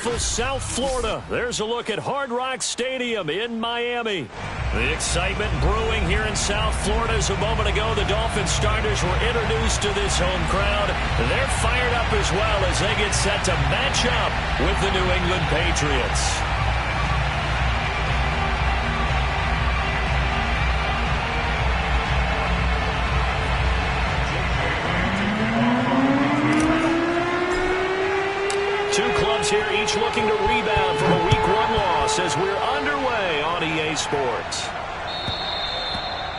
beautiful South Florida. There's a look at Hard Rock Stadium in Miami. The excitement brewing here in South Florida as a moment ago the Dolphins starters were introduced to this home crowd. They're fired up as well as they get set to match up with the New England Patriots. Two clubs here, each looking to rebound from a Week 1 loss as we're underway on EA Sports.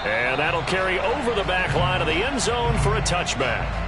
And that'll carry over the back line of the end zone for a touchback.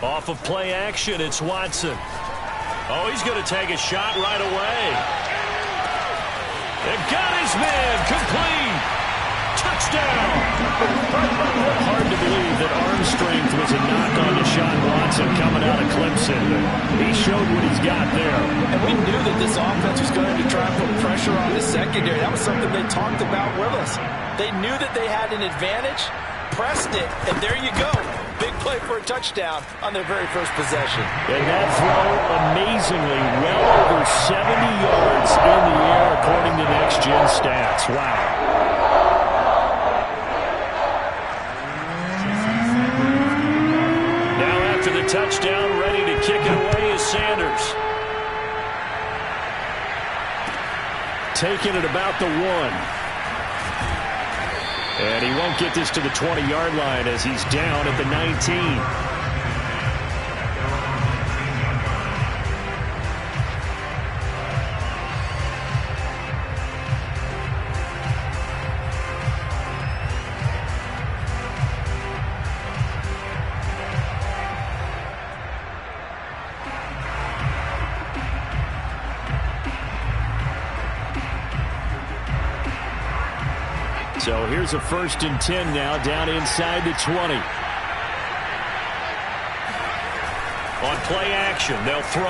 Off of play action, it's Watson. Oh, he's going to take a shot right away. It got his man complete. Touchdown. Hard to believe that arm strength was a knock on Deshaun Watson coming out of Clemson. He showed what he's got there. And we knew that this offense was going to try and put pressure on the secondary. That was something they talked about with us. They knew that they had an advantage, pressed it, and there you go. Big play for a touchdown on their very first possession. And that throw, amazingly, well over 70 yards in the air, according to Next Gen Stats. Wow. Now after the touchdown, ready to kick it away is Sanders. Taking it about the 1. And he won't get this to the 20-yard line as he's down at the 19. So here's a 1st and 10 now, down inside the 20. On play action, they'll throw.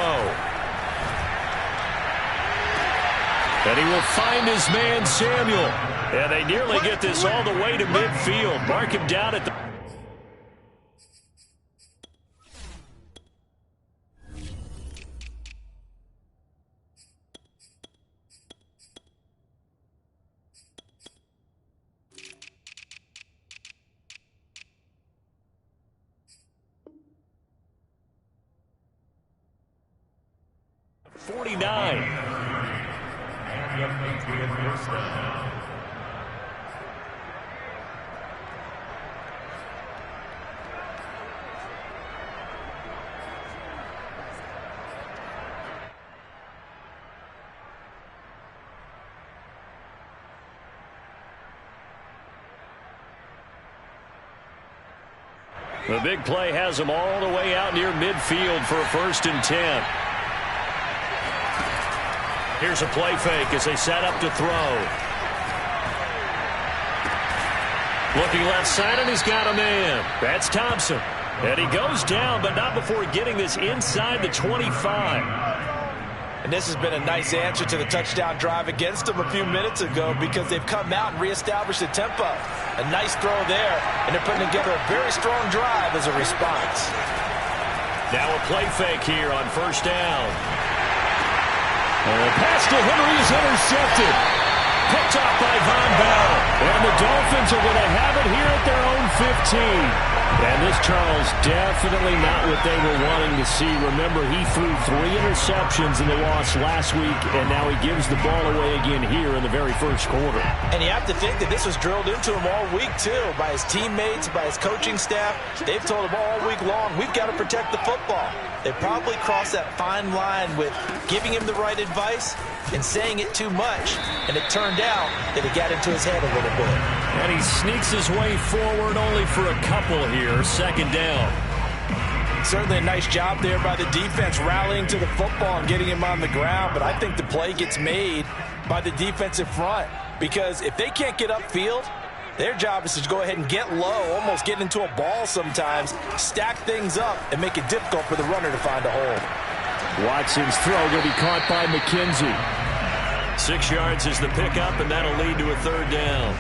And he will find his man, Samuel. And they nearly get this all the way to midfield. Mark him down at the... The big play has them all the way out near midfield for a 1st and 10. Here's a play fake as they set up to throw. Looking left side, and he's got a man. That's Thompson. And he goes down, but not before getting this inside the 25. And this has been a nice answer to the touchdown drive against them a few minutes ago because they've come out and reestablished the tempo. A nice throw there, and they're putting together a very strong drive as a response. Now a play fake here on 1st down. And the pass to Henry is intercepted. Picked off by Von Bell. And the Dolphins are going to have it here at their own 15. And this, Charles, definitely not what they were wanting to see. Remember, he threw 3 interceptions in the loss last week, and now he gives the ball away again here in the very first quarter. And you have to think that this was drilled into him all week, too, by his teammates, by his coaching staff. They've told him all week long, we've got to protect the football. They probably crossed that fine line with giving him the right advice and saying it too much, and it turned out that it got into his head a little bit. And he sneaks his way forward only for a couple here, 2nd down. Certainly a nice job there by the defense, rallying to the football and getting him on the ground. But I think the play gets made by the defensive front, because if they can't get upfield, their job is to go ahead and get low, almost get into a ball sometimes, stack things up, and make it difficult for the runner to find a hole. Watson's throw going to be caught by McKenzie. 6 yards is the pickup, and that'll lead to a third down.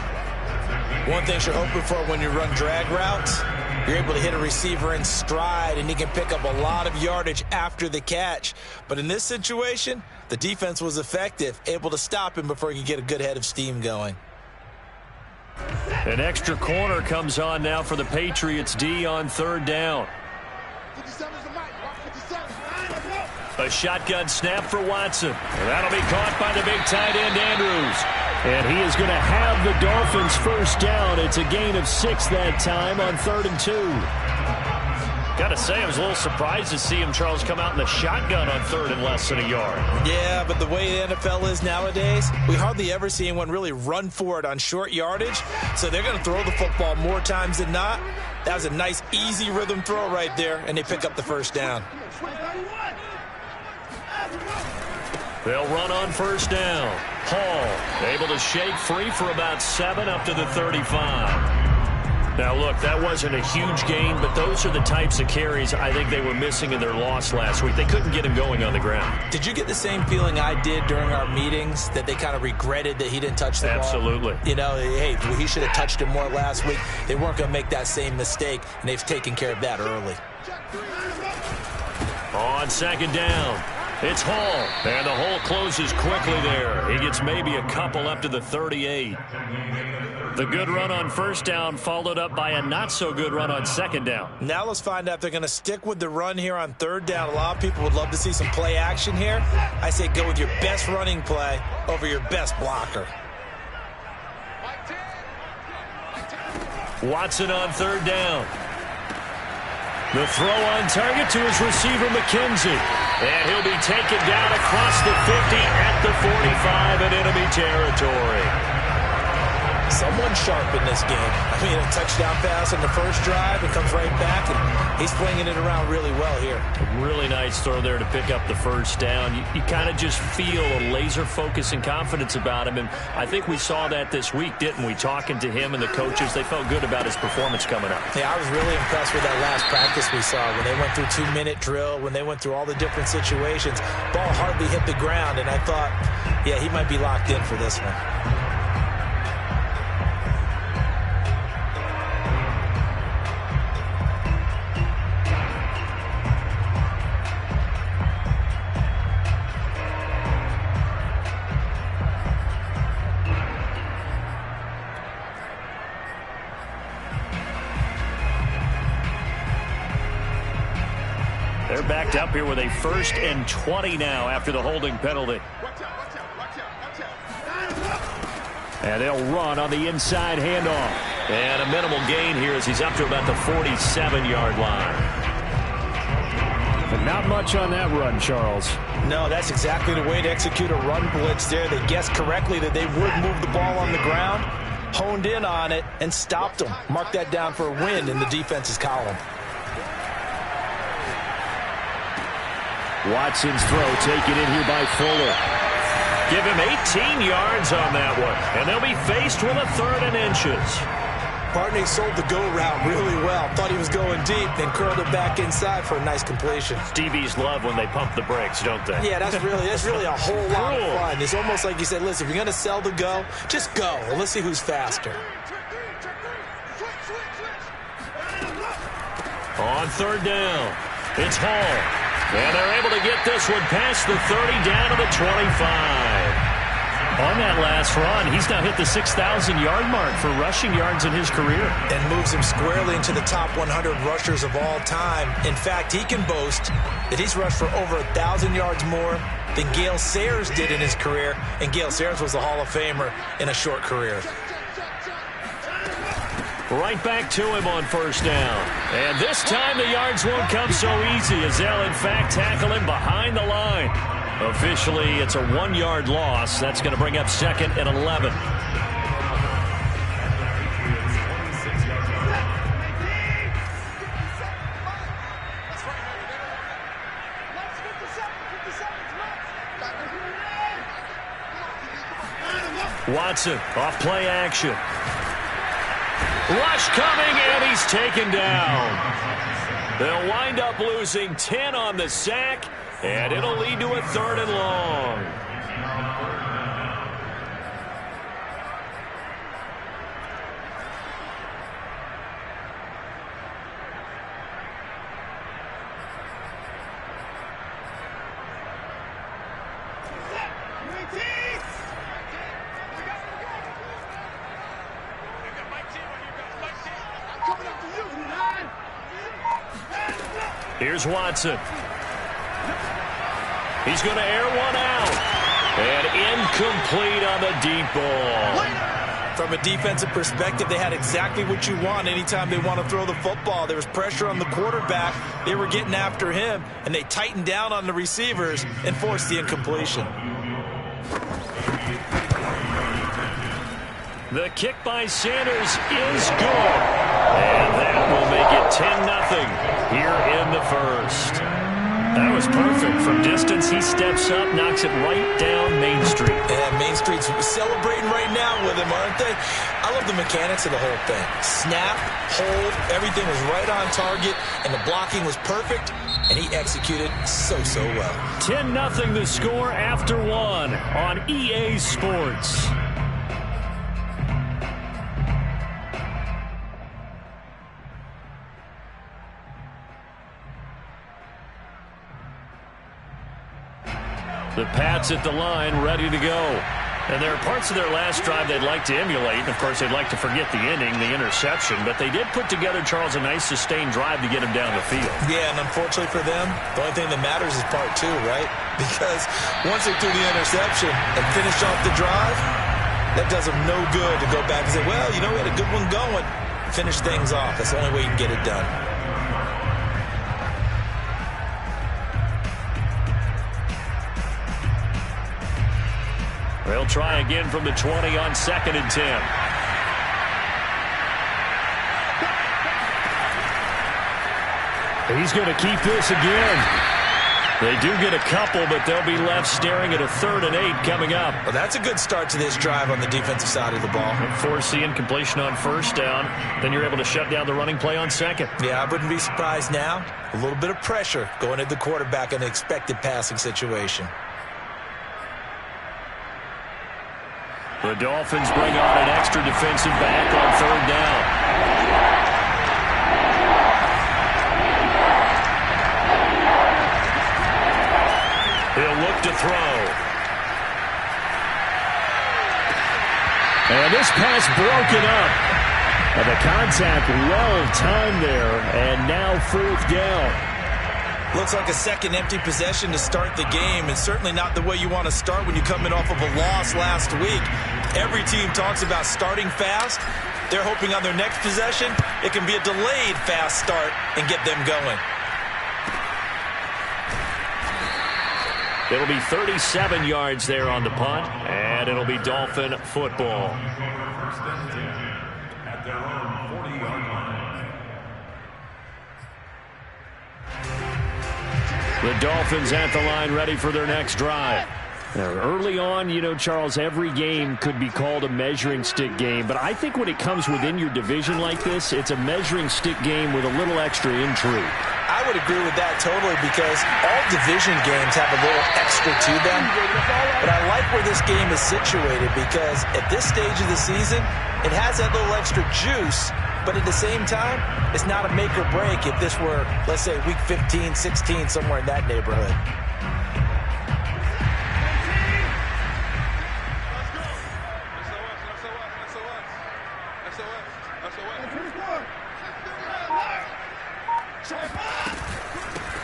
One thing you're hoping for when you run drag routes, you're able to hit a receiver in stride, and he can pick up a lot of yardage after the catch. But in this situation, the defense was effective, able to stop him before he could get a good head of steam going. An extra corner comes on now for the Patriots D on third down. A shotgun snap for Watson. And that'll be caught by the big tight end, Andrews. And he is going to have the Dolphins first down. It's a gain of 6 that time on 3rd and 2. Got to say, I was a little surprised to see him, Charles, come out in the shotgun on 3rd and less than a yard. Yeah, but the way the NFL is nowadays, we hardly ever see anyone really run for it on short yardage. So they're going to throw the football more times than not. That was a nice, easy rhythm throw right there, and they pick up the first down. They'll run on first down. Hall able to shake free for about 7 up to the 35. Now, look, that wasn't a huge gain, but those are the types of carries I think they were missing in their loss last week. They couldn't get him going on the ground. Did you get the same feeling I did during our meetings, that they kind of regretted that he didn't touch the ball? Absolutely. You know, hey, he should have touched him more last week. They weren't going to make that same mistake, and they've taken care of that early. On second down, it's Hall, and the hole closes quickly there. He gets maybe a couple up to the 38. The good run on first down followed up by a not-so-good run on second down. Now let's find out if they're going to stick with the run here on third down. A lot of people would love to see some play action here. I say go with your best running play over your best blocker. Watson on third down. The throw on target to his receiver, McKenzie. And he'll be taken down across the 50 at the 45 in enemy territory. Someone sharp in this game. I mean, a touchdown pass on the first drive, it comes right back, and he's flinging it around really well here. A really nice throw there to pick up the first down. You kind of just feel a laser focus and confidence about him, and I think we saw that this week, didn't we? Talking to him and the coaches, they felt good about his performance coming up. Yeah, I was really impressed with that last practice we saw when they went through 2-minute drill, when they went through all the different situations. Ball hardly hit the ground, and I thought, yeah, he might be locked in for this one. They're backed up here with a 1st and 20 now after the holding penalty. And they'll run on the inside handoff. And a minimal gain here as he's up to about the 47-yard line. But not much on that run, Charles. No, that's exactly the way to execute a run blitz there. They guessed correctly that they would move the ball on the ground, honed in on it, and stopped them. Mark that down for a win in the defense's column. Watson's throw taken in here by Fuller. Give him 18 yards on that one, and they'll be faced with a 3rd and inches. Partney sold the go route really well. Thought he was going deep, then curled it back inside for a nice completion. DBs love when they pump the brakes, don't they? Yeah, that's really a whole lot of fun. It's almost like you said, listen, if you're going to sell the go, just go, and let's see who's faster. On third down, it's Hall. And they're able to get this one past the 30 down to the 25. On that last run, he's now hit the 6,000-yard mark for rushing yards in his career. And moves him squarely into the top 100 rushers of all time. In fact, he can boast that he's rushed for over 1,000 yards more than Gale Sayers did in his career. And Gale Sayers was a Hall of Famer in a short career. Right back to him on first down. And this time the yards won't come so easy as they'll, in fact, tackle him behind the line. Officially, it's a 1-yard loss. That's going to bring up 2nd and 11. Watson, off play action. Rush coming, and he's taken down. They'll wind up losing 10 on the sack, and it'll lead to a 3rd and long. Here's Watson. He's going to air one out. And incomplete on the deep ball. From a defensive perspective, they had exactly what you want anytime they want to throw the football. There was pressure on the quarterback. They were getting after him, and they tightened down on the receivers and forced the incompletion. The kick by Sanders is good. And that will make it 10-0 here in the first. That was perfect. From distance, he steps up, knocks it right down Main Street. Yeah, Main Street's celebrating right now with him, aren't they? I love the mechanics of the whole thing. Snap, hold, everything was right on target, and the blocking was perfect, and he executed so well. 10-0 the score after 1 on EA Sports. The Pats at the line, ready to go. And there are parts of their last drive they'd like to emulate. Of course, they'd like to forget the inning, the interception. But they did put together, Charles, a nice sustained drive to get him down the field. Yeah, and unfortunately for them, the only thing that matters is part 2, right? Because once they threw the interception and finished off the drive, that does them no good to go back and say, well, you know, we had a good one going. Finish things off. That's the only way you can get it done. They'll try again from the 20 on 2nd and 10. He's going to keep this again. They do get a couple, but they'll be left staring at a 3rd and 8 coming up. Well, that's a good start to this drive on the defensive side of the ball. Force the incompletion on 1st down. Then you're able to shut down the running play on 2nd. Yeah, I wouldn't be surprised now. A little bit of pressure going at the quarterback in an expected passing situation. The Dolphins bring on an extra defensive back on 3rd down. He'll look to throw. And this pass broken up. And the contact well timed there. And now 4th down. Looks like a second empty possession to start the game, and certainly not the way you want to start when you come in off of a loss last week. Every team talks about starting fast. They're hoping on their next possession it can be a delayed fast start and get them going. It'll be 37 yards there on the punt, and it'll be Dolphin football. At their own 40-yard line. The Dolphins at the line, ready for their next drive. Now, early on, you know, Charles, every game could be called a measuring stick game, but I think when it comes within your division like this, it's a measuring stick game with a little extra intrigue. I would agree with that totally, because all division games have a little extra to them. But I like where this game is situated, because at this stage of the season, it has that little extra juice. But at the same time, it's not a make or break if this were, let's say, week 15, 16, somewhere in that neighborhood.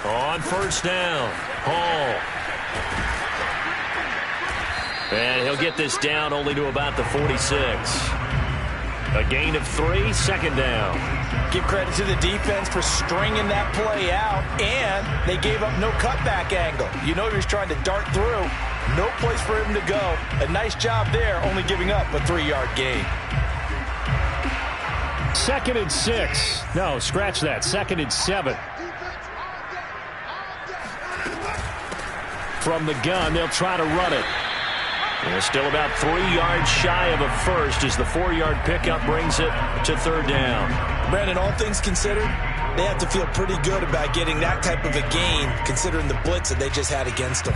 On 1st down, Hall. And he'll get this down only to about the 46. A gain of 3, 2nd down. Give credit to the defense for stringing that play out, and they gave up no cutback angle. You know he was trying to dart through. No place for him to go. A nice job there, only giving up a 3-yard gain. 2nd and 6. No, scratch that. 2nd and 7. from the gun. They'll try to run it. And still about 3 yards shy of a first as the 4-yard pickup brings it to third down. Brandon, all things considered, they have to feel pretty good about getting that type of a gain considering the blitz that they just had against them.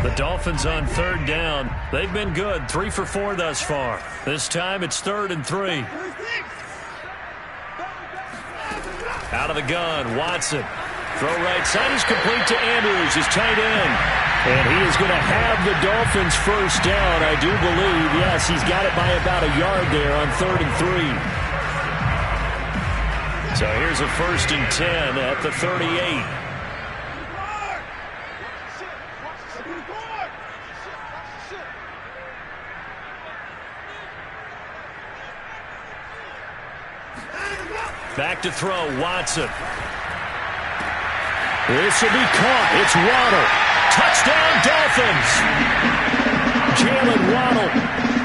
The Dolphins on third down. They've been good, 3 for 4 thus far. This time it's 3rd and 3. Out of the gun, Watson. Throw right side is complete to Andrews, his tight end. And he is going to have the Dolphins first down, I do believe. Yes, he's got it by about a yard there on 3rd and 3. So here's a 1st and 10 at the 38. Back to throw, Watson. This will be caught. It's Waddle. Touchdown, Dolphins. Jalen Waddle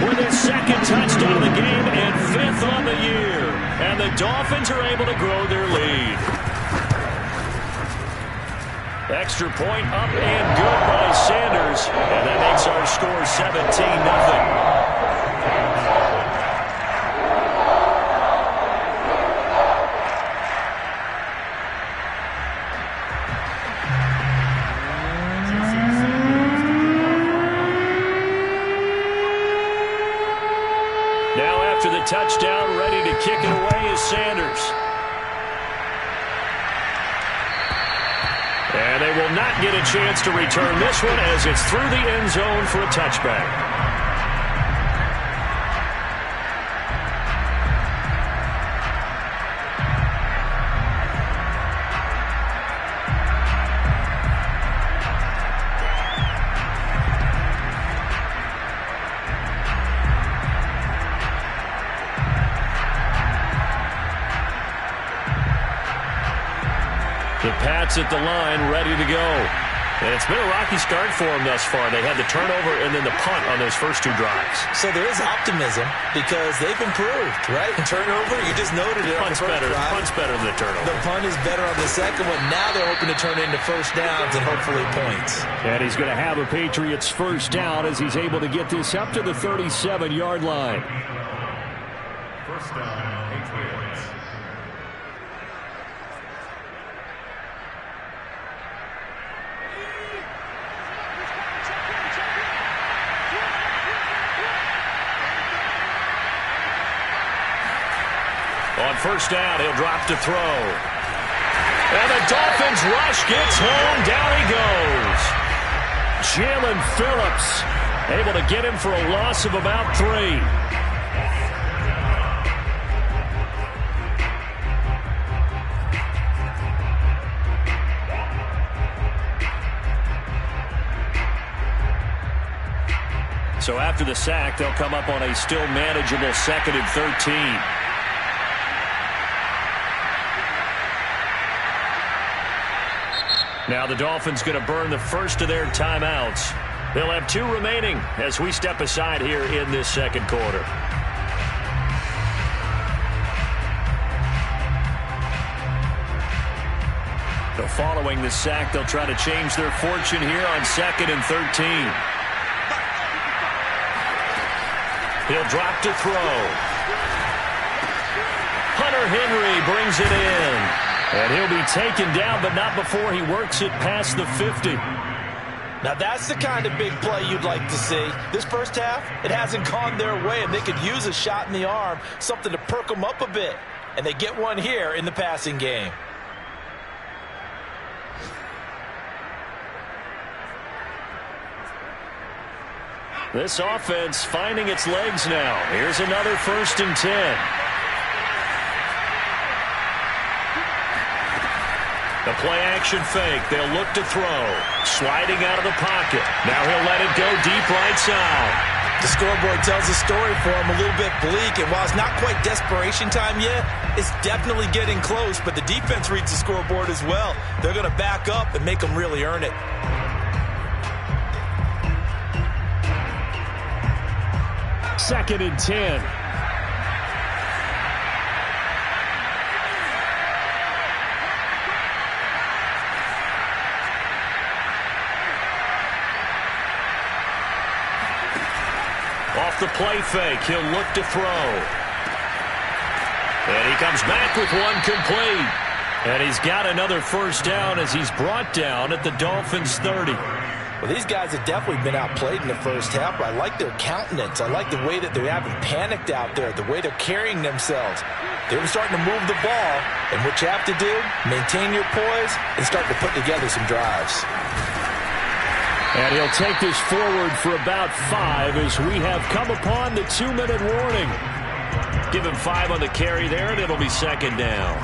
with his 2nd touchdown of the game and 5th on the year. And the Dolphins are able to grow their lead. Extra point up and good by Sanders. And that makes our score 17-0. Touchdown, ready to kick it away is Sanders. And they will not get a chance to return this one as it's through the end zone for a touchback. The Pats at the line, ready to go. And it's been a rocky start for them thus far. They had the turnover and then the punt on those first 2 drives. So there is optimism because they've improved, right? Turnover, you just noted it. Punt's better. Punt's better than the turnover. The punt is better on the second one. Now they're hoping to turn into first downs and hopefully points. And he's going to have a Patriots first down as he's able to get this up to the 37-yard line. First down, Patriots. On first down, he'll drop to throw. And the Dolphins rush gets home. Down he goes. Jalen Phillips able to get him for a loss of about 3. So after the sack, they'll come up on a still manageable 2nd and 13. Now the Dolphins going to burn the first of their timeouts. They'll have 2 remaining as we step aside here in this second quarter. So following the sack, they'll try to change their fortune here on 2nd and 13. He'll drop to throw. Hunter Henry brings it in. And he'll be taken down, but not before he works it past the 50. Now that's the kind of big play you'd like to see. This first half, it hasn't gone their way, and they could use a shot in the arm, something to perk them up a bit. And they get one here in the passing game. This offense finding its legs now. Here's another 1st and 10. The play-action fake. They'll look to throw. Sliding out of the pocket. Now he'll let it go deep right side. The scoreboard tells a story for him, a little bit bleak. And while it's not quite desperation time yet, it's definitely getting close. But the defense reads the scoreboard as well. They're going to back up and make them really earn it. Second and 10. 2 off the play fake. He'll look to throw. And he comes back with one complete. And he's got another first down as he's brought down at the Dolphins' 30. Well, these guys have definitely been outplayed in the first half, but I like their countenance. I like the way that they haven't panicked out there, the way they're carrying themselves. They're starting to move the ball, and what you have to do, maintain your poise and start to put together some drives. And he'll take this forward for about 5 as we have come upon the 2-minute warning. Give him 5 on the carry there, and it'll be second down.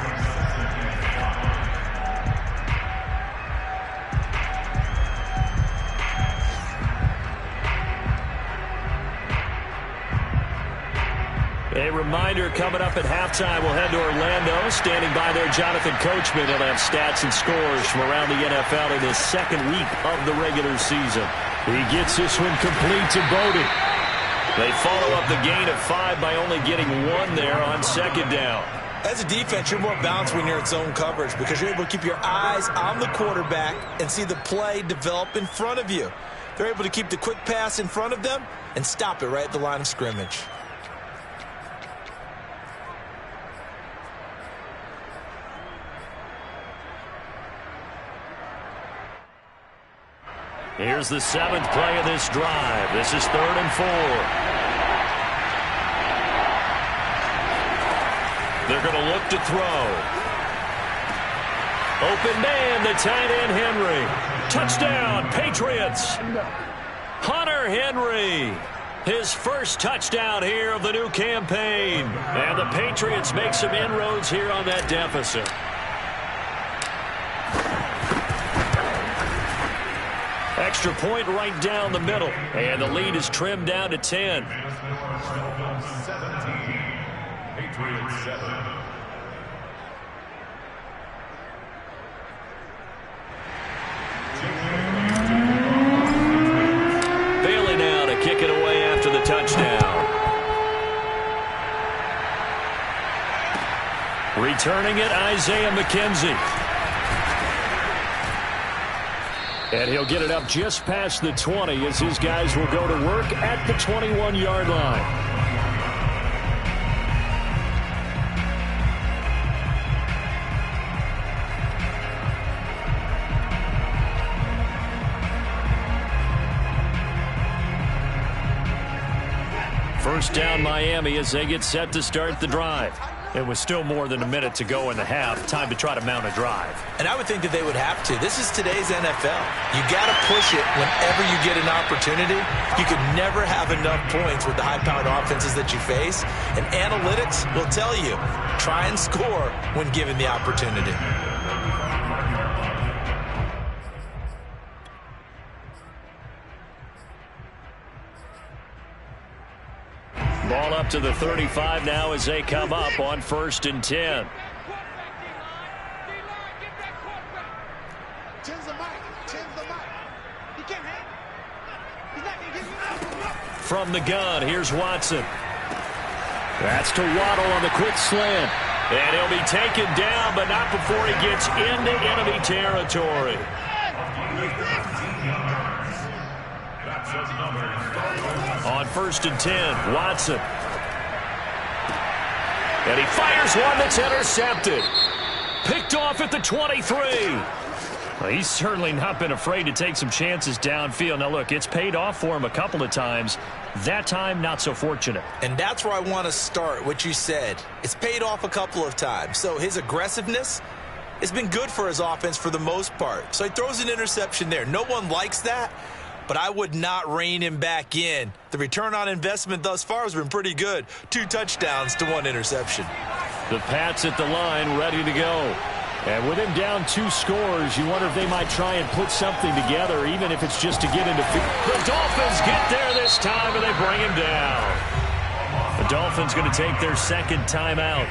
A reminder, coming up at halftime, we'll head to Orlando. Standing by there, Jonathan Coachman. He'll have stats and scores from around the NFL in his second week of the regular season. He gets this one complete to Bowden. They follow up the gain of 5 by only getting 1 there on second down. As a defense, you're more balanced when you're in zone coverage because you're able to keep your eyes on the quarterback and see the play develop in front of you. They're able to keep the quick pass in front of them and stop it right at the line of scrimmage. Here's the 7th play of this drive. This is 3rd and 4. They're going to look to throw. Open man, the tight end Henry. Touchdown, Patriots. Hunter Henry. His first touchdown here of the new campaign. And the Patriots make some inroads here on that deficit. Extra point right down the middle. And the lead is trimmed down to 10. 17, Patriots 7. Bailey now to kick it away after the touchdown. Returning it, Isaiah McKenzie. And he'll get it up just past the 20 as his guys will go to work at the 21-yard line. First down Miami as they get set to start the drive. It was still more than a minute to go in the half. Time to try to mount a drive. And I would think that they would have to. This is today's NFL. You got to push it whenever you get an opportunity. You can never have enough points with the high-powered offenses that you face. And analytics will tell you, try and score when given the opportunity. Ball up to the 35 now as they come up on 1st and 10. From the gun, here's Watson. That's to Waddle on the quick slant. And he'll be taken down, but not before he gets into enemy territory. On 1st and 10, Watson. And he fires one that's intercepted. Picked off at the 23. Well, he's certainly not been afraid to take some chances downfield. Now, look, it's paid off for him a couple of times. That time, not so fortunate. And that's where I want to start, what you said. It's paid off a couple of times. So his aggressiveness has been good for his offense for the most part. So he throws an interception there. No one likes that, but I would not rein him back in. The return on investment thus far has been pretty good. 2 touchdowns to 1 interception. The Pats at the line, ready to go. And with him down 2 scores, you wonder if they might try and put something together, even if it's just to get into field. The Dolphins get there this time, and they bring him down. The Dolphins going to take their second timeout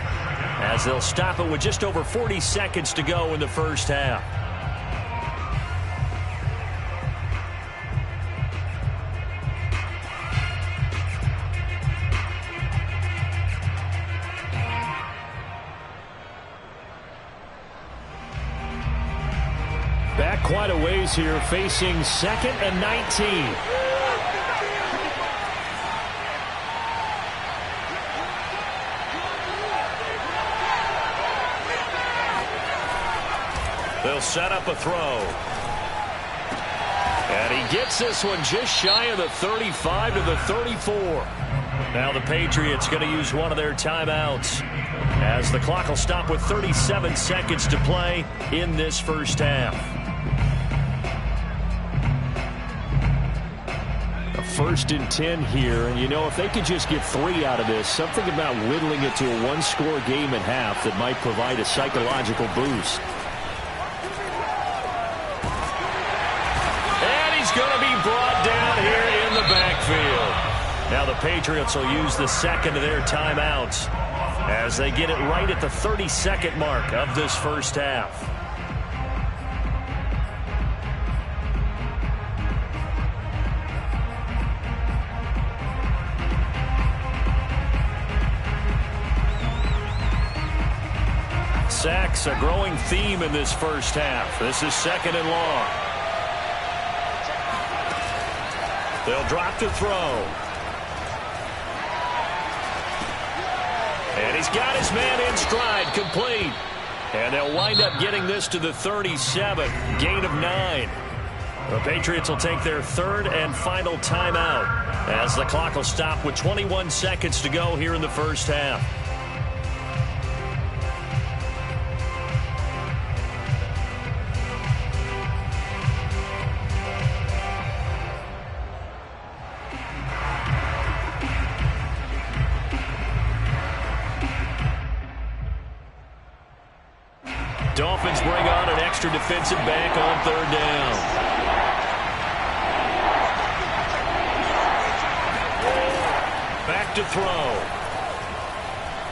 as they'll stop it with just over 40 seconds to go in the first half. Back quite a ways here, facing 2nd and 19. They'll set up a throw. And he gets this one just shy of the 35 to the 34. Now the Patriots going to use one of their timeouts as the clock will stop with 37 seconds to play in this first half. A 1st and 10 here, and you know, if they could just get 3 out of this, something about whittling it to a one-score game at half that might provide a psychological boost. And he's going to be brought down here in the backfield. Now the Patriots will use the second of their timeouts as they get it right at the 30-second mark of this first half. Sacks, a growing theme in this first half. This is 2nd and long. They'll drop to throw. And he's got his man in stride, complete. And they'll wind up getting this to the 37, gain of 9. The Patriots will take their 3rd and final timeout as the clock will stop with 21 seconds to go here in the first half. Dolphins bring on an extra defensive back on 3rd down. Back to throw.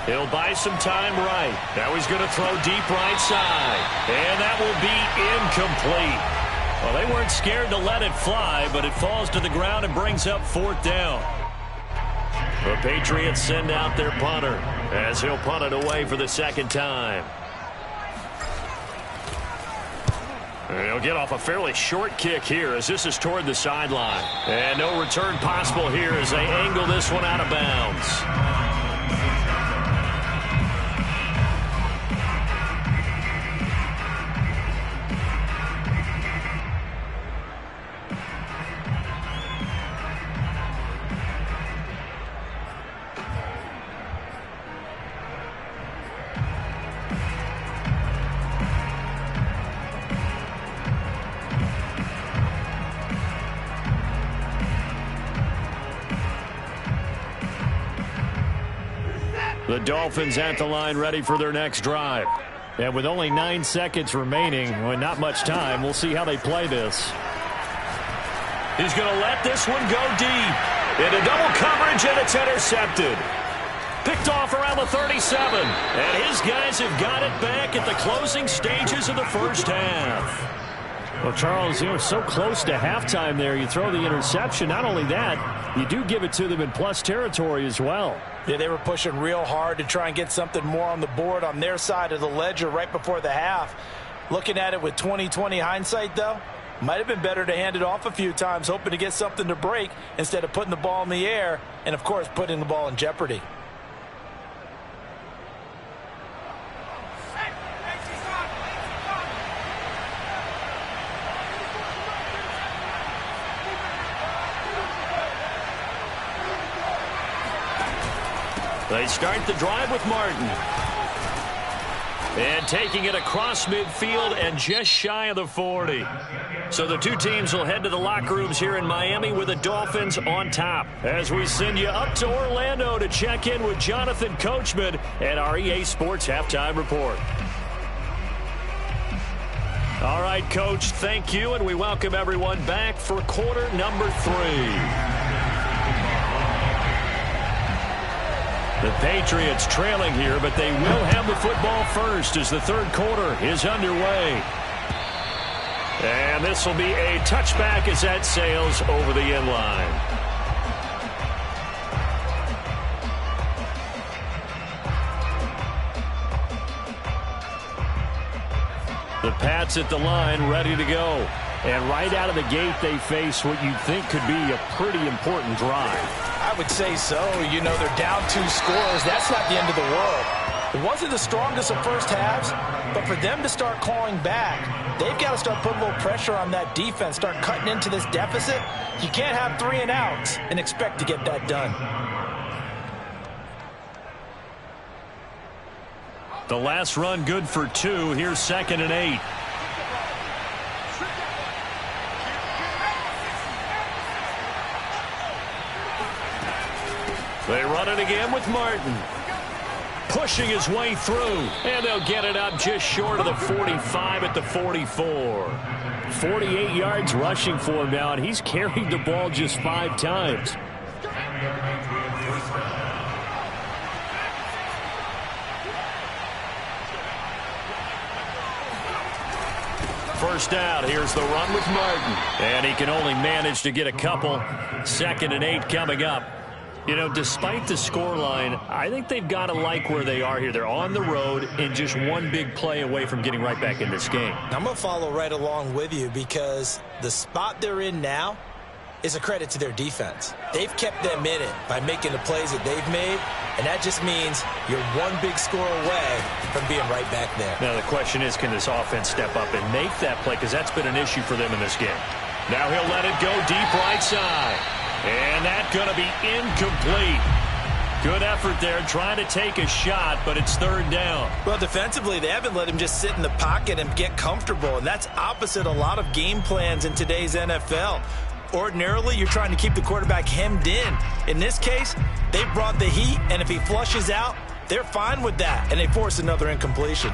He'll buy some time right. Now he's going to throw deep right side. And that will be incomplete. Well, they weren't scared to let it fly, but it falls to the ground and brings up 4th down. The Patriots send out their punter as he'll punt it away for the 2nd time. He'll get off a fairly short kick here as this is toward the sideline. And no return possible here as they angle this one out of bounds. The Dolphins at the line ready for their next drive. And with only 9 seconds remaining, well, not much time, we'll see how they play this. He's going to let this one go deep. Into double coverage, and it's intercepted. Picked off around the 37. And his guys have got it back at the closing stages of the first half. Well, Charles, you were so close to halftime there. You throw the interception. Not only that, you do give it to them in plus territory as well. Yeah, they were pushing real hard to try and get something more on the board on their side of the ledger right before the half. Looking at it with 20/20 hindsight, though, might have been better to hand it off a few times, hoping to get something to break instead of putting the ball in the air and, of course, putting the ball in jeopardy. They start the drive with Martin. And taking it across midfield and just shy of the 40. So the two teams will head to the locker rooms here in Miami with the Dolphins on top. As we send you up to Orlando to check in with Jonathan Coachman and our EA Sports Halftime Report. All right, Coach, thank you, and we welcome everyone back for quarter number 3. The Patriots trailing here, but they will have the football first as the third quarter is underway. And this will be a touchback as that sails over the end line. The Pats at the line ready to go. And right out of the gate, they face what you'd think could be a pretty important drive. I would say so. You know, they're down 2 scores. That's not the end of the world. It wasn't the strongest of first halves, but for them to start clawing back, they've got to start putting a little pressure on that defense, start cutting into this deficit. You can't have 3 and outs and expect to get that done. The last run good for 2. Here's 2nd and 8. They run it again with Martin. Pushing his way through, and they'll get it up just short of the 45 at the 44. 48 yards rushing for him now, and he's carried the ball just 5 times. First down, here's the run with Martin. And he can only manage to get a couple. 2nd and 8 coming up. You know, despite the scoreline, I think they've got to like where they are here. They're on the road and just one big play away from getting right back in this game. I'm going to follow right along with you because the spot they're in now is a credit to their defense. They've kept them in it by making the plays that they've made, and that just means you're one big score away from being right back there. Now the question is, can this offense step up and make that play? Because that's been an issue for them in this game. Now he'll let it go deep right side. And that's going to be incomplete. Good effort there, trying to take a shot, but it's 3rd down. Well, defensively, they haven't let him just sit in the pocket and get comfortable, and that's opposite a lot of game plans in today's NFL. Ordinarily, you're trying to keep the quarterback hemmed in. In this case, they brought the heat, and if he flushes out, they're fine with that, and they force another incompletion.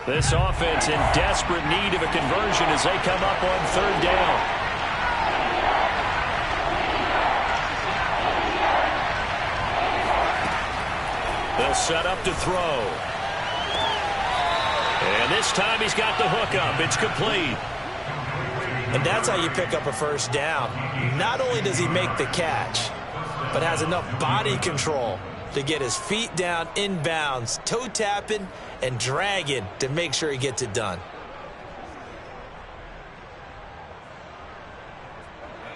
This offense in desperate need of a conversion as they come up on 3rd down. They'll set up to throw. And this time he's got the hook up. It's complete. And that's how you pick up a first down. Not only does he make the catch, but has enough body control to get his feet down inbounds, toe tapping and dragging to make sure he gets it done.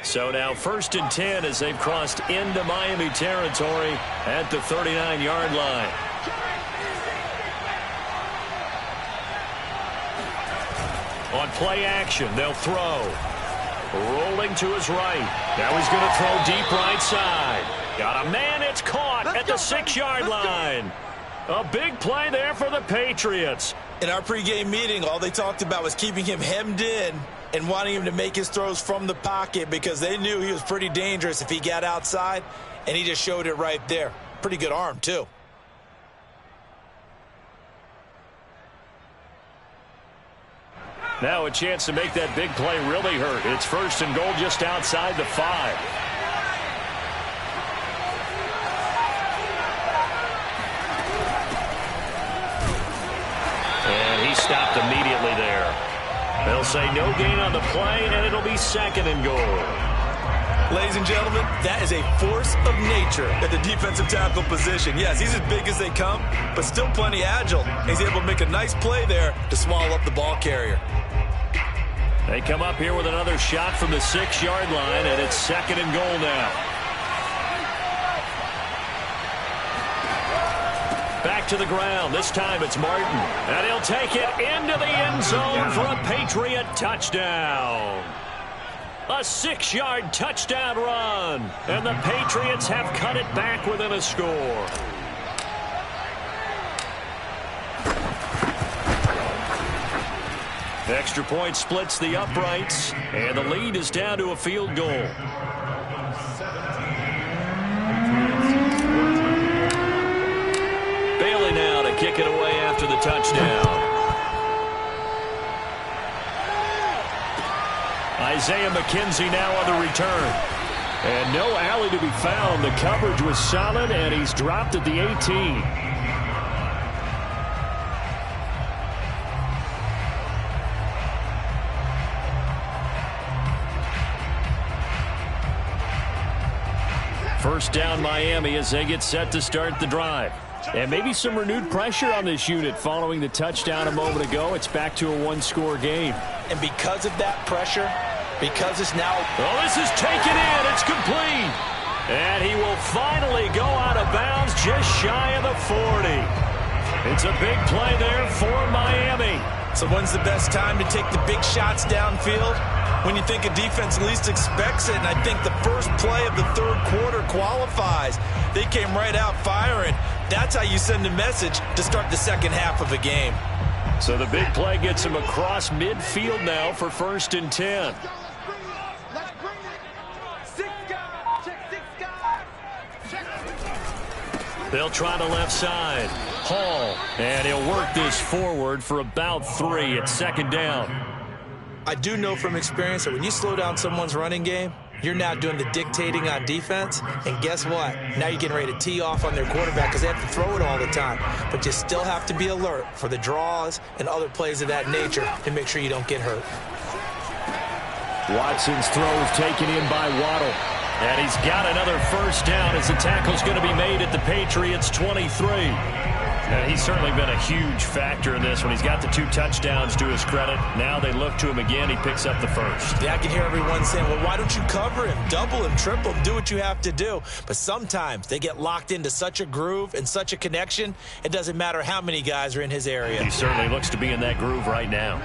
So now 1st and 10 as they've crossed into Miami territory at the 39-yard line. On play action, they'll throw. Rolling to his right. Now he's going to throw deep right side. Got a man, it's caught at the 6-yard line. A big play there for the Patriots. In our pregame meeting, all they talked about was keeping him hemmed in and wanting him to make his throws from the pocket because they knew he was pretty dangerous if he got outside, and he just showed it right there. Pretty good arm, too. Now a chance to make that big play really hurt. It's 1st and goal just outside the 5. And he stopped immediately there. They'll say no gain on the play, and it'll be 2nd and goal. Ladies and gentlemen, that is a force of nature at the defensive tackle position. Yes, he's as big as they come, but still plenty agile. He's able to make a nice play there to swallow up the ball carrier. They come up here with another shot from the 6-yard line, and it's 2nd and goal now. Back to the ground. This time it's Martin. And he'll take it into the end zone for a Patriot touchdown. A 6-yard touchdown run. And the Patriots have cut it back within a score. The extra point splits the uprights, and the lead is down to a field goal. Bailey now to kick it away after the touchdown. Isaiah McKenzie now on the return. And no alley to be found. The coverage was solid, and he's dropped at the 18. First down Miami as they get set to start the drive. And maybe some renewed pressure on this unit following the touchdown a moment ago. It's back to a one-score game. And because of that pressure, because it's now... Oh, this is taken in. It's complete. And he will finally go out of bounds just shy of the 40. It's a big play there for Miami. So when's the best time to take the big shots downfield? When you think a defense least expects it, and I think the first play of the third quarter qualifies. They came right out firing. That's how you send a message to start the second half of a game. So the big play gets him across midfield now for 1st and 10. They'll try the left side. Hall, and he'll work this forward for about 3 at 2nd down. I do know from experience that when you slow down someone's running game, you're now doing the dictating on defense, and guess what? Now you're getting ready to tee off on their quarterback because they have to throw it all the time. But you still have to be alert for the draws and other plays of that nature to make sure you don't get hurt. Watson's throw is taken in by Waddle. And he's got another 1st down as the tackle's going to be made at the Patriots' 23. And he's certainly been a huge factor in this when he's got the 2 touchdowns to his credit. Now they look to him again. He picks up the 1st. Yeah, I can hear everyone saying, well, why don't you cover him, double him, triple him, do what you have to do. But sometimes they get locked into such a groove and such a connection, it doesn't matter how many guys are in his area. He certainly looks to be in that groove right now.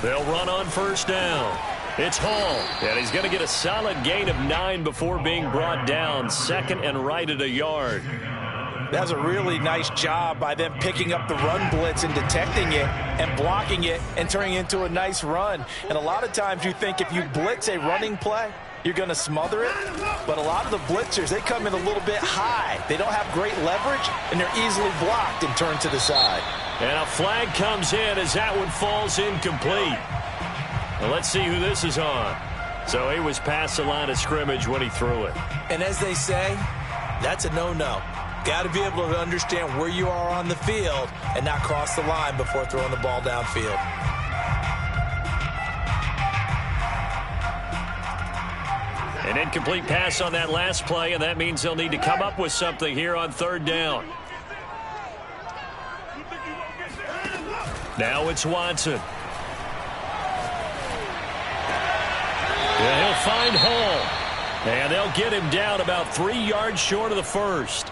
They'll run on 1st down. It's Hall, and he's going to get a solid gain of 9 before being brought down. 2nd and right at a yard. That was a really nice job by them picking up the run blitz and detecting it and blocking it and turning it into a nice run. And a lot of times you think if you blitz a running play, you're going to smother it. But a lot of the blitzers, they come in a little bit high. They don't have great leverage, and they're easily blocked and turned to the side. And a flag comes in as that one falls incomplete. Now let's see who this is on. So he was past the line of scrimmage when he threw it. And as they say, that's a no-no. Got to be able to understand where you are on the field and not cross the line before throwing the ball downfield. An incomplete pass on that last play, and that means they'll need to come up with something here on 3rd down. Now it's Watson. Yeah, he'll find Hall. And they'll get him down about 3 yards short of the 1st.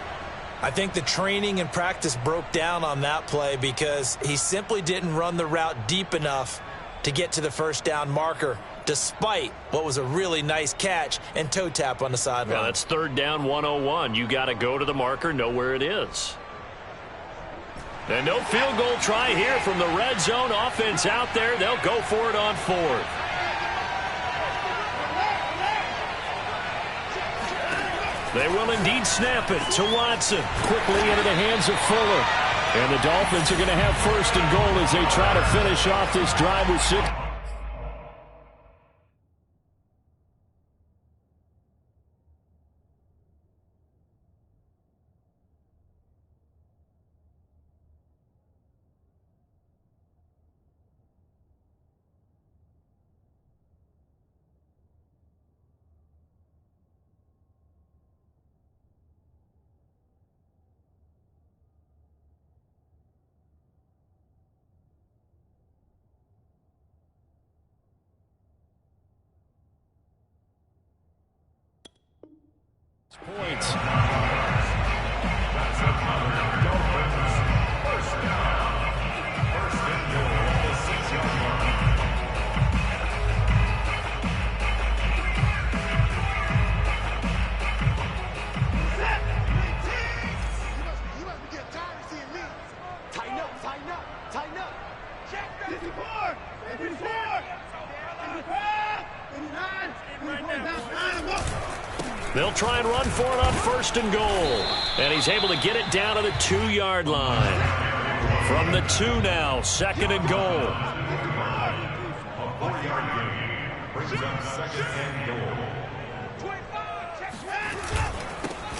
I think the training and practice broke down on that play because he simply didn't run the route deep enough to get to the 1st down marker, despite what was a really nice catch and toe tap on the sideline. Yeah, that's 3rd down 101. You got to go to the marker, know where it is. And no field goal try here from the red zone. Offense out there. They'll go for it on 4th. They will indeed snap it to Watson. Quickly into the hands of Fuller. And the Dolphins are going to have 1st and goal as they try to finish off this drive with 6. Points. They'll try and run for it on 1st and goal. And he's able to get it down to the 2-yard line. From the 2 now, 2nd and goal.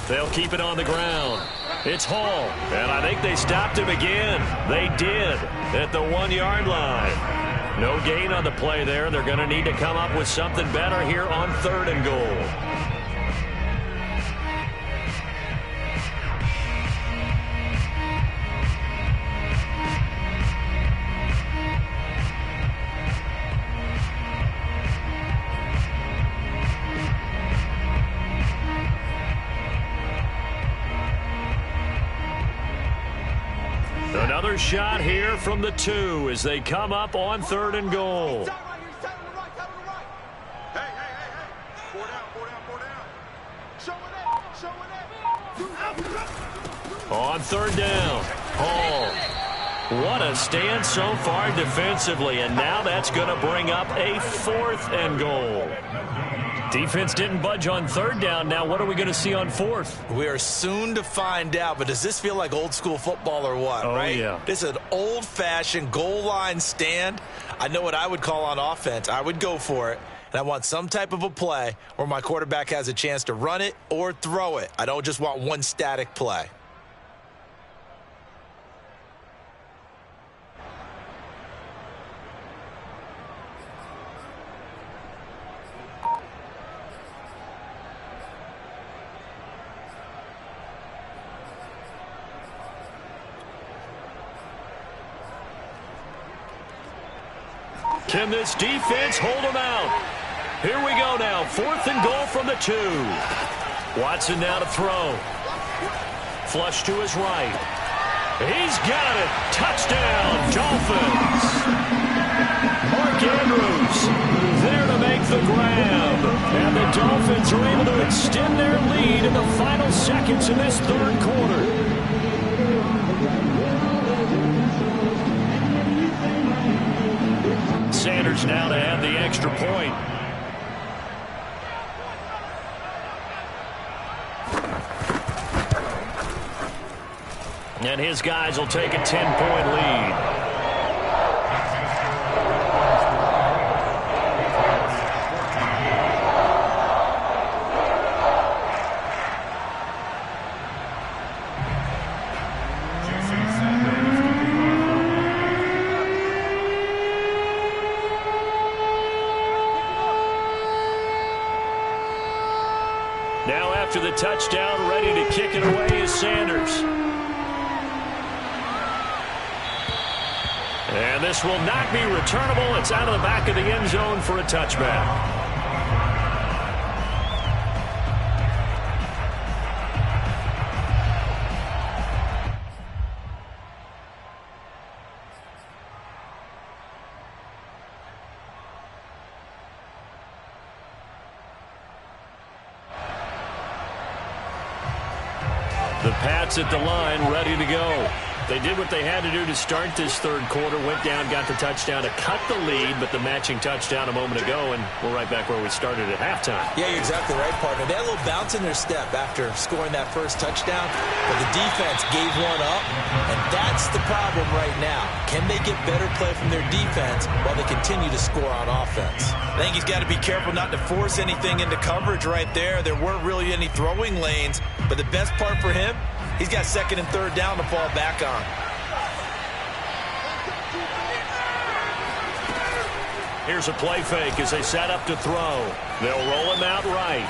They'll keep it on the ground. It's Hall. And I think they stopped him again. They did at the 1-yard line. No gain on the play there. They're going to need to come up with something better here on 3rd and goal. Another shot here from the 2 as they come up on 3rd and goal. On 3rd down, Hall. What a stand so far defensively, and now that's going to bring up a 4th and goal. Defense didn't budge on 3rd down. Now what are we going to see on 4th? We are soon to find out, but does this feel like old school football or what, right? Yeah. This is an old-fashioned goal line stand. I know what I would call on offense. I would go for it, and I want some type of a play where my quarterback has a chance to run it or throw it. I don't just want one static play. Can this defense hold them out? Here we go now. 4th and goal from the 2. Watson now to throw. Flush to his right. He's got it. Touchdown, Dolphins. Mark Andrews there to make the grab. And the Dolphins are able to extend their lead in the final seconds of this 3rd quarter. Sanders now to add the extra point. And his guys will take a 10-point lead. Now after the touchdown, ready to kick it away is Sanders. And this will not be returnable. It's out of the back of the end zone for a touchback. The Pats at the line, ready to go. They did what they had to do to start this 3rd quarter. Went down, got the touchdown to cut the lead, but the matching touchdown a moment ago, and we're right back where we started at halftime. Yeah, you're exactly right, partner. They had a little bounce in their step after scoring that first touchdown, but the defense gave one up, and that's the problem right now. Can they get better play from their defense while they continue to score on offense? I think he's got to be careful not to force anything into coverage right there. There weren't really any throwing lanes, but the best part for him, he's got 2nd and 3rd down to fall back on. Here's a play fake as they set up to throw. They'll roll him out right.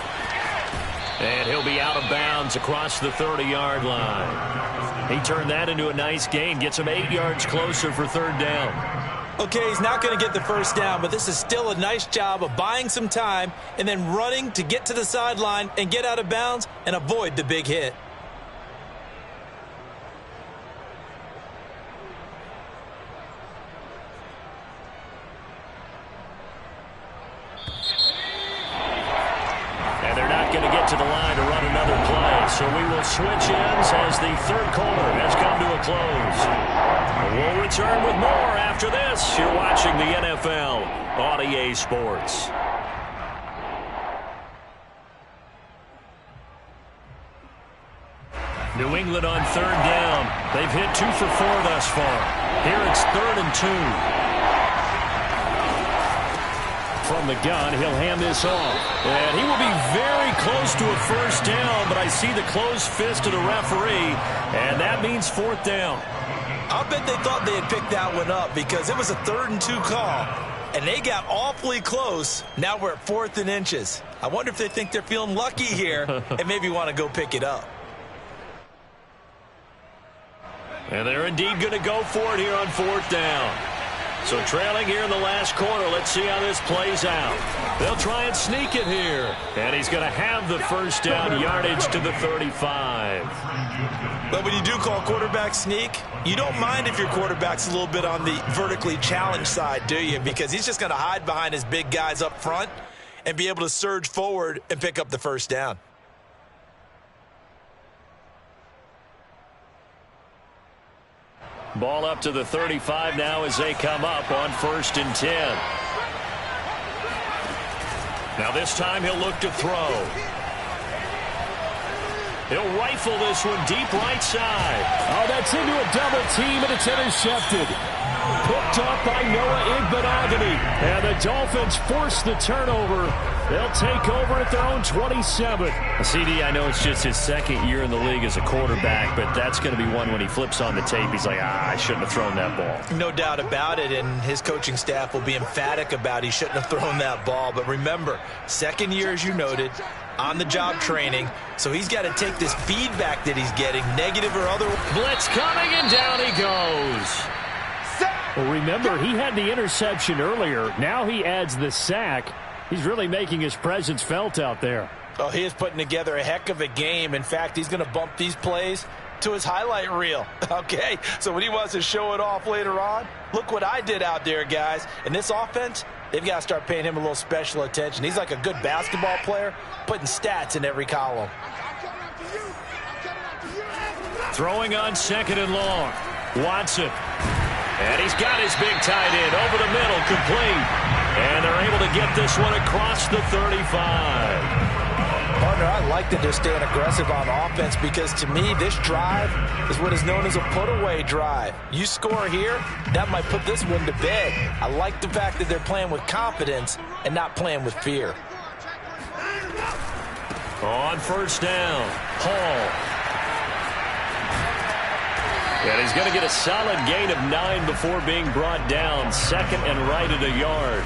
And he'll be out of bounds across the 30-yard line. He turned that into a nice gain. Gets him 8 yards closer for 3rd down. Okay, he's not going to get the first down, but this is still a nice job of buying some time and then running to get to the sideline and get out of bounds and avoid the big hit. To the line to run another play. So we will switch ends as the 3rd quarter has come to a close. We'll return with more after this. You're watching the NFL on EA Sports. New England on 3rd down. They've hit 2 for 4 thus far. Here it's 3rd and 2. From the gun, he'll hand this off. And he will be very close to a first down, but I see the closed fist of the referee, and that means 4th down. I'll bet they thought they had picked that one up because it was a 3rd and 2 call, and they got awfully close. Now we're at 4th and inches. I wonder if they think they're feeling lucky here and maybe want to go pick it up. And they're indeed going to go for it here on 4th down. So trailing here in the last quarter. Let's see how this plays out. They'll try and sneak it here. And he's going to have the first down, yardage to the 35. But when you do call quarterback sneak, you don't mind if your quarterback's a little bit on the vertically challenged side, do you? Because he's just going to hide behind his big guys up front and be able to surge forward and pick up the first down. Ball up to the 35 now as they come up on 1st and 10. Now this time he'll look to throw. He'll rifle this one deep right side. Oh, that's into a double team, and it's intercepted. Picked up by Noah Igbenogany. And the Dolphins force the turnover. They'll take over at their own 27. CD, I know it's just his second year in the league as a quarterback, but that's going to be one when he flips on the tape. He's like, I shouldn't have thrown that ball. No doubt about it, and his coaching staff will be emphatic about he shouldn't have thrown that ball. But remember, second year, as you noted, on-the-job training, so he's got to take this feedback that he's getting, negative or other. Blitz coming, and down he goes. Well, remember, he had the interception earlier. Now he adds the sack. He's really making his presence felt out there. Oh, he is putting together a heck of a game. In fact, he's going to bump these plays to his highlight reel. Okay, so when he wants to show it off later on, look what I did out there, guys. In this offense, they've got to start paying him a little special attention. He's like a good basketball player, putting stats in every column. Throwing on 2nd and long. Watson. And he's got his big tight end over the middle, complete. And they're able to get this one across the 35. Partner, I like that they're staying aggressive on offense because, to me, this drive is what is known as a put-away drive. You score here, that might put this one to bed. I like the fact that they're playing with confidence and not playing with fear. On 1st down, Hall. And he's going to get a solid gain of 9 before being brought down. 2nd and right at a yard.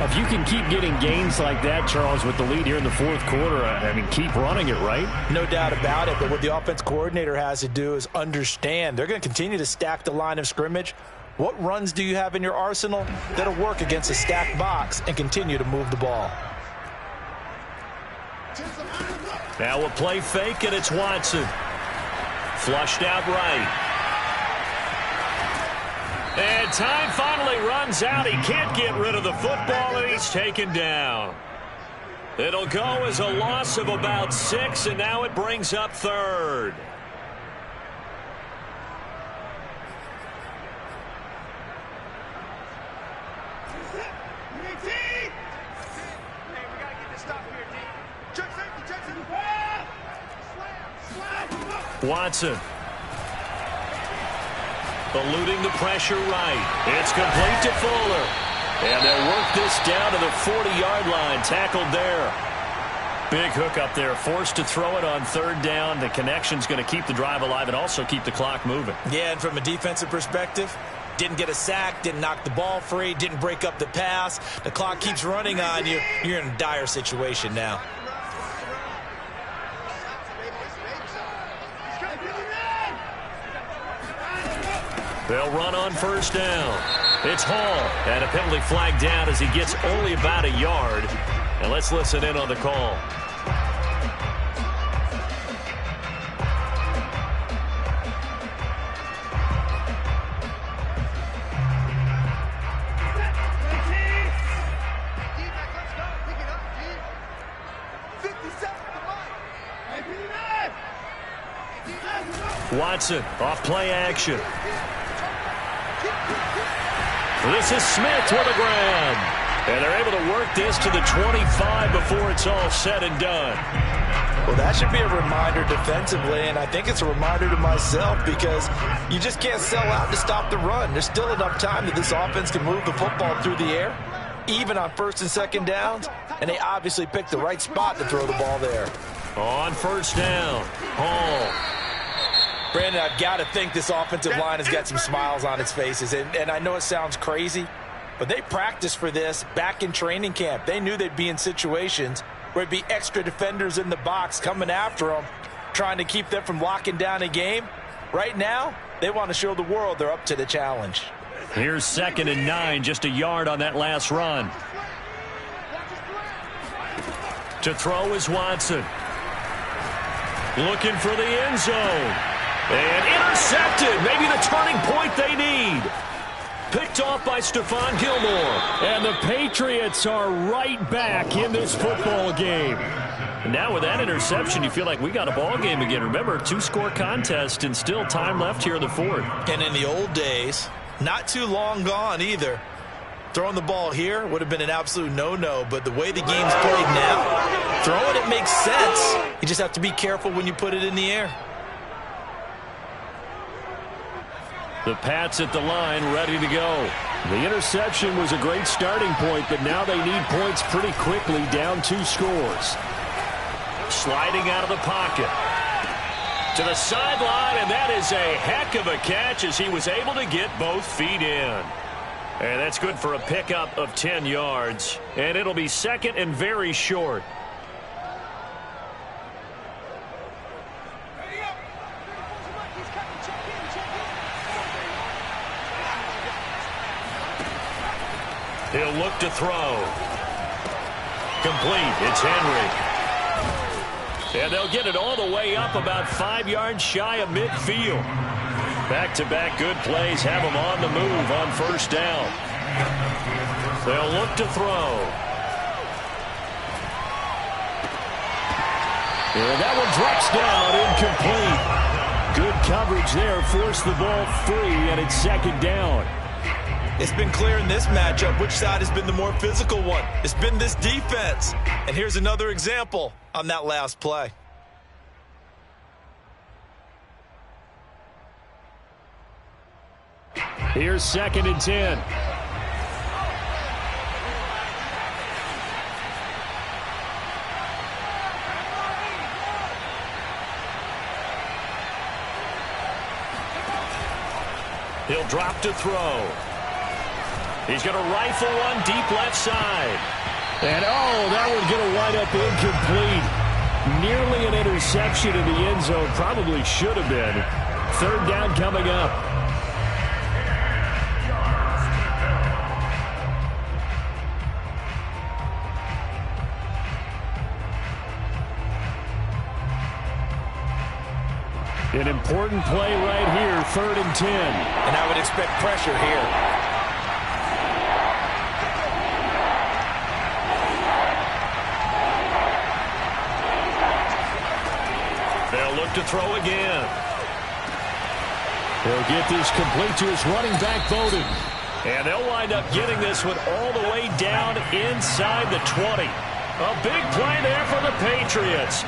If you can keep getting gains like that, Charles, with the lead here in the 4th quarter, I mean, keep running it, right? No doubt about it, but what the offense coordinator has to do is understand. They're going to continue to stack the line of scrimmage. What runs do you have in your arsenal that'll work against a stacked box and continue to move the ball? Now a play fake, and it's Watson. Flushed out right. And time finally runs out. He can't get rid of the football, and he's taken down. It'll go as a loss of about 6, and now it brings up 3rd. Watson. Eluding the pressure right. It's complete to Fuller. And they'll work this down to the 40-yard line. Tackled there. Big hook up there. Forced to throw it on 3rd down. The connection's going to keep the drive alive and also keep the clock moving. Yeah, and from a defensive perspective, didn't get a sack, didn't knock the ball free, didn't break up the pass. The clock keeps running on you. You're in a dire situation now. They'll run on 1st down. It's Hall. And a penalty flag down as he gets only about a yard. And let's listen in on the call. Watson off play action. This is Smith with a grab. And they're able to work this to the 25 before it's all said and done. Well, that should be a reminder defensively, and I think it's a reminder to myself because you just can't sell out to stop the run. There's still enough time that this offense can move the football through the air, even on 1st and 2nd downs, and they obviously picked the right spot to throw the ball there. On 1st down, Hall. Brandon, I've got to think this offensive line has got some smiles on its faces. And I know it sounds crazy, but they practiced for this back in training camp. They knew they'd be in situations where it'd be extra defenders in the box coming after them, trying to keep them from locking down a game. Right now, they want to show the world they're up to the challenge. Here's 2nd and 9, just a yard on that last run. To throw is Watson. Looking for the end zone. And intercepted. Maybe the turning point they need. Picked off by Stephon Gilmore. And the Patriots are right back in this football game. And now with that interception, you feel like we got a ball game again. Remember, 2-score contest and still time left here in the fourth. And in the old days, not too long gone either, throwing the ball here would have been an absolute no-no. But the way the game's played now, throwing it makes sense. You just have to be careful when you put it in the air. The Pats at the line, ready to go. The interception was a great starting point, but now they need points pretty quickly, down 2 scores. Sliding out of the pocket. To the sideline, and that is a heck of a catch as he was able to get both feet in. And that's good for a pickup of 10 yards. And it'll be 2nd and very short. He'll look to throw. Complete. It's Henry. And they'll get it all the way up about 5 yards shy of midfield. Back-to-back good plays have them on the move on 1st down. They'll look to throw. And that one drops down, incomplete. Good coverage there, forced the ball free, and it's 2nd down. It's been clear in this matchup which side has been the more physical one. It's been this defense. And here's another example on that last play. Here's 2nd and 10. He'll drop to throw. He's going to rifle one deep left side. And, that one's going to wind up incomplete. Nearly an interception in the end zone. Probably should have been. 3rd down coming up. An important play right here, 3rd and 10. And I would expect pressure here. They'll look to throw again. He'll get this complete to his running back, Bowden. And they'll wind up getting this one all the way down inside the 20. A big play there for the Patriots.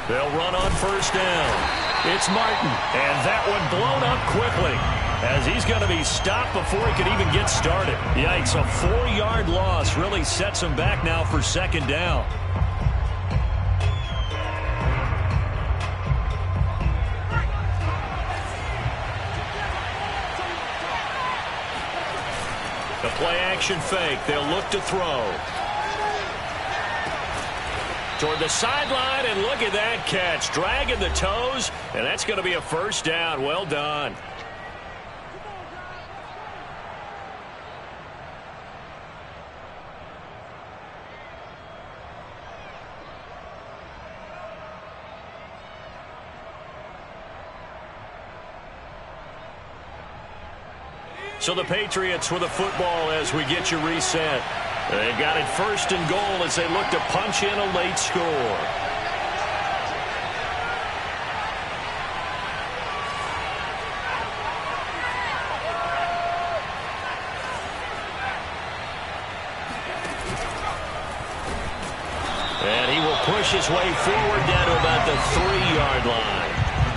They'll run on 1st down. It's Martin. And that one blown up quickly, as he's going to be stopped before he could even get started. Yikes, a 4-yard loss really sets him back now for 2nd down. The play-action fake. They'll look to throw. Toward the sideline, and look at that catch. Dragging the toes, and that's going to be a 1st down. Well done. So the Patriots with the football as we get you reset. They've got it 1st and goal as they look to punch in a late score. And he will push his way forward down to about the 3-yard line.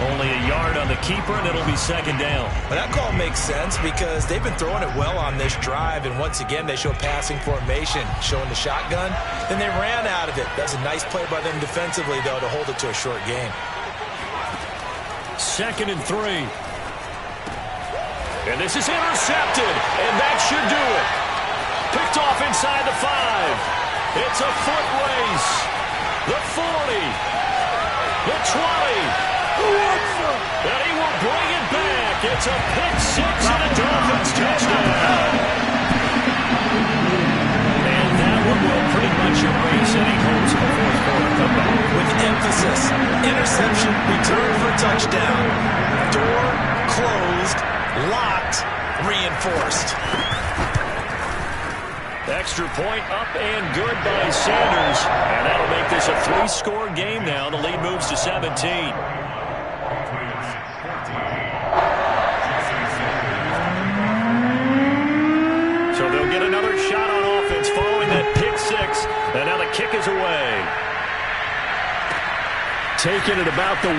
Only a yard on the keeper, and it'll be 2nd down. Well, that call makes sense because they've been throwing it well on this drive, and once again they show passing formation, showing the shotgun. Then they ran out of it. That's a nice play by them defensively, though, to hold it to a short game. 2nd and 3. And this is intercepted, and that should do it. Picked off inside the 5. It's a foot race. The 40. The 20. And he will bring it back. It's a pick six and a Dolphins touchdown. And that one will pretty much erase any hopes of a fourth quarter comeback. With emphasis, interception, return for a touchdown. Door closed, locked, reinforced. Extra point up and good by Sanders. And that'll make this a 3-score game now. The lead moves to 17. So they'll get another shot on offense following that pick six. And now the kick is away. Taken at about the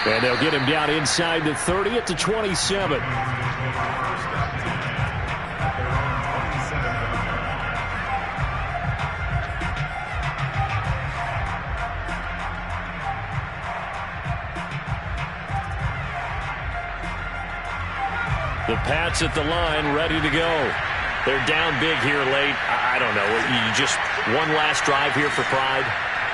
1. And they'll get him down inside the 30 at the 27. The Pats at the line, ready to go. They're down big here late. I don't know. You just one last drive here for pride.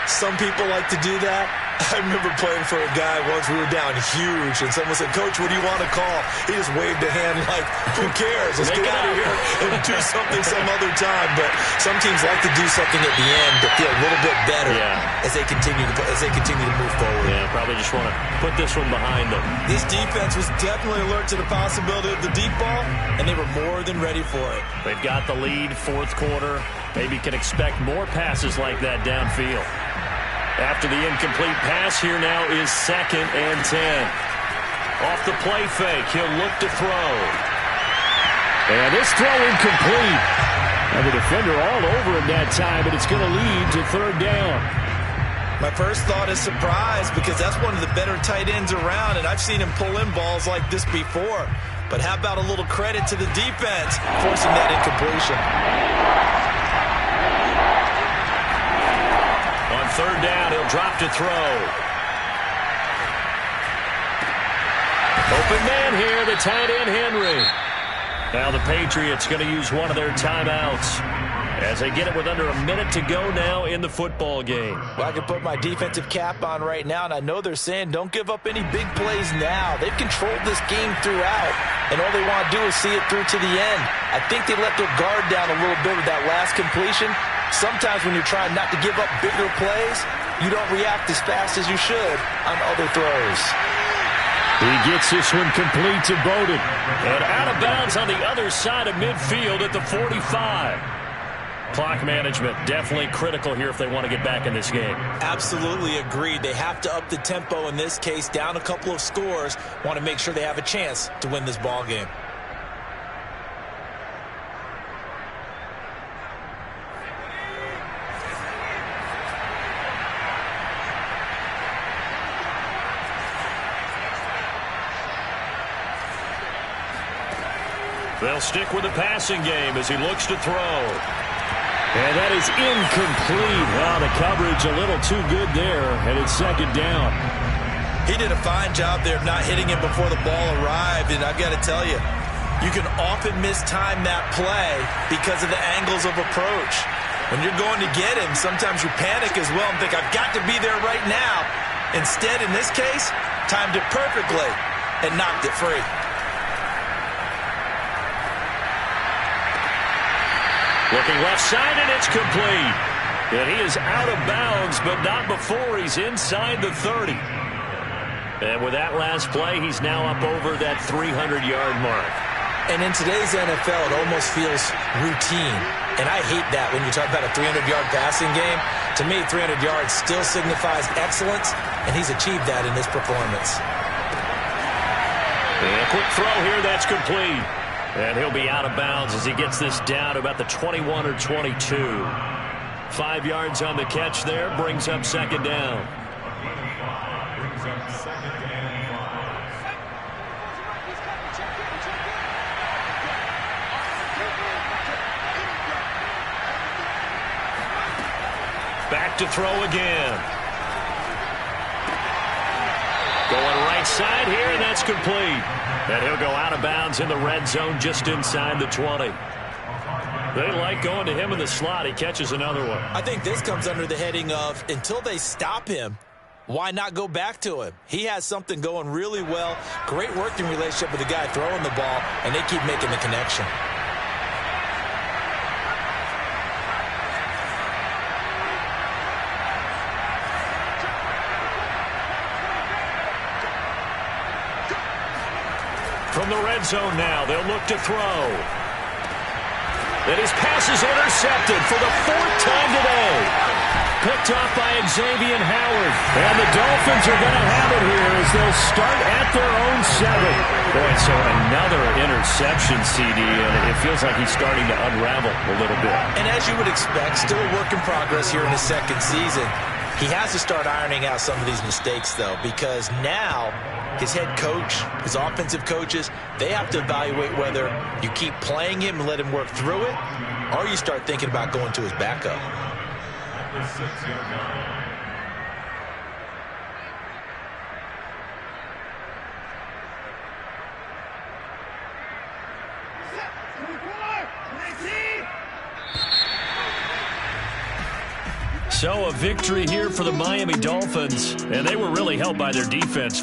Some people like to do that. I remember playing for a guy once. We were down huge, and someone said, "Coach, what do you want to call?" He just waved a hand like, "Who cares? Let's get out of here and do something some other time." But some teams like to do something at the end to feel a little bit better as they continue to move forward. Yeah, probably just want to put this one behind them. This defense was definitely alert to the possibility of the deep ball, and they were more than ready for it. They've got the lead, fourth quarter. Maybe can expect more passes like that downfield. After the incomplete pass, here now is 2nd and 10. Off the play fake, he'll look to throw. And this throw incomplete. And the defender all over him that time, but it's going to lead to 3rd down. My first thought is surprise, because that's one of the better tight ends around, and I've seen him pull in balls like this before. But how about a little credit to the defense forcing that incompletion? On 3rd down, he'll drop to throw. Open man here, the tight end Henry. Now the Patriots going to use one of their timeouts as they get it with under a minute to go now in the football game. Well, I can put my defensive cap on right now, and I know they're saying don't give up any big plays now. They've controlled this game throughout, and all they want to do is see it through to the end. I think they let their guard down a little bit with that last completion. Sometimes when you're trying not to give up bigger plays, you don't react as fast as you should on other throws. He gets this one complete to Bowden. And out of bounds on the other side of midfield at the 45. Clock management definitely critical here if they want to get back in this game. Absolutely agreed. They have to up the tempo in this case, down a couple of scores. Want to make sure they have a chance to win this ball game. They'll stick with the passing game as he looks to throw. And that is incomplete. Well, the coverage a little too good there, and it's 2nd down. He did a fine job there of not hitting him before the ball arrived, and I've got to tell you, you can often mistime that play because of the angles of approach. When you're going to get him, sometimes you panic as well and think, I've got to be there right now. Instead, in this case, timed it perfectly and knocked it free. Looking left side, and it's complete. And he is out of bounds, but not before he's inside the 30. And with that last play, he's now up over that 300-yard mark. And in today's NFL, it almost feels routine. And I hate that when you talk about a 300-yard passing game. To me, 300 yards still signifies excellence, and he's achieved that in this performance. And a quick throw here, that's complete. And he'll be out of bounds as he gets this down to about the 21 or 22. 5 yards on the catch there, brings up 2nd down. Back to throw again. Going right side here, and that's complete. And he'll go out of bounds in the red zone just inside the 20. They like going to him in the slot. He catches another one. I think this comes under the heading of until they stop him, Why not go back to him? He has something going really well. Great working relationship with the guy throwing the ball, and they keep making the connection. From the red zone now, they'll look to throw. And his pass is intercepted for the 4th time today. Picked off by Xavier Howard. And the Dolphins are going to have it here as they'll start at their own 7. Boy, so another interception, CD, and it feels like he's starting to unravel a little bit. And as you would expect, still a work in progress here in his 2nd season. He has to start ironing out some of these mistakes, though, because now his head coach, his offensive coaches, they have to evaluate whether you keep playing him and let him work through it, or you start thinking about going to his backup. Number 6 yard line. So a victory here for the Miami Dolphins, and they were really helped by their defense.